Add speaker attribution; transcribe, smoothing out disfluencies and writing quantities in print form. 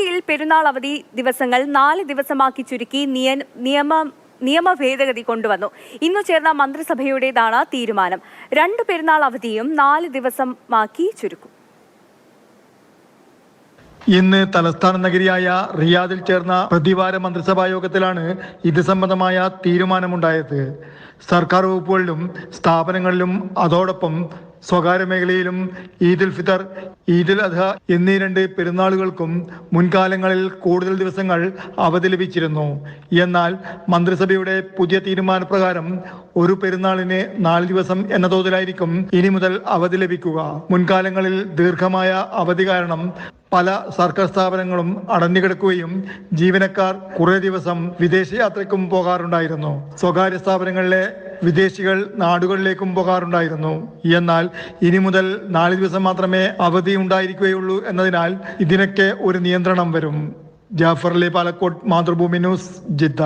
Speaker 1: സൗദിയിൽ പെരുന്നാൾ അവധി ദിവസങ്ങൾ 4 ദിവസമാക്കി ചുരുക്കി നിയമ ഭേദഗതി കൊണ്ടുവന്നു. ഇന്നു ചേർന്ന മന്ത്രിസഭയുടേതാണ് തീരുമാനം. 2 പെരുന്നാൾ അവധിയും 4 ദിവസമാക്കി ചുരുക്കും.
Speaker 2: ഇന്ന് തലസ്ഥാന നഗരിയായ റിയാദിൽ ചേർന്ന പ്രതിവാര മന്ത്രിസഭാ യോഗത്തിലാണ് ഇത് സംബന്ധമായ തീരുമാനമുണ്ടായത്. സർക്കാർ വകുപ്പുകളിലും സ്ഥാപനങ്ങളിലും അതോടൊപ്പം സ്വകാര്യ മേഖലയിലും ഈദുൽ ഫിത്തർ, ഈദുൽ അദ്ഹ എന്നീ 2 പെരുന്നാളുകൾക്കും മുൻകാലങ്ങളിൽ കൂടുതൽ ദിവസങ്ങൾ അവധി ലഭിച്ചിരുന്നു. എന്നാൽ മന്ത്രിസഭയുടെ പുതിയ തീരുമാനപ്രകാരം ഒരു പെരുന്നാളിന് 4 ദിവസം എന്ന തോതിലായിരിക്കും ഇനി മുതൽ അവധി ലഭിക്കുക. മുൻകാലങ്ങളിൽ ദീർഘമായ അവധി കാരണം പല സർക്കാർ സ്ഥാപനങ്ങളും അടഞ്ഞുകിടക്കുകയും ജീവനക്കാർ കുറേ ദിവസം വിദേശയാത്രയ്ക്കും പോകാറുണ്ടായിരുന്നു. സ്വകാര്യ സ്ഥാപനങ്ങളിലെ വിദേശികൾ നാടുകളിലേക്കും പോകാറുണ്ടായിരുന്നു. എന്നാൽ ഇനി മുതൽ 4 ദിവസം മാത്രമേ അവധി ഉണ്ടായിരിക്കുകയുള്ളൂ എന്നതിനാൽ ഇതിനൊക്കെ ഒരു നിയന്ത്രണം വരും. Jafar Ali, Palakkode, Mathrubhumi news, Jeddah.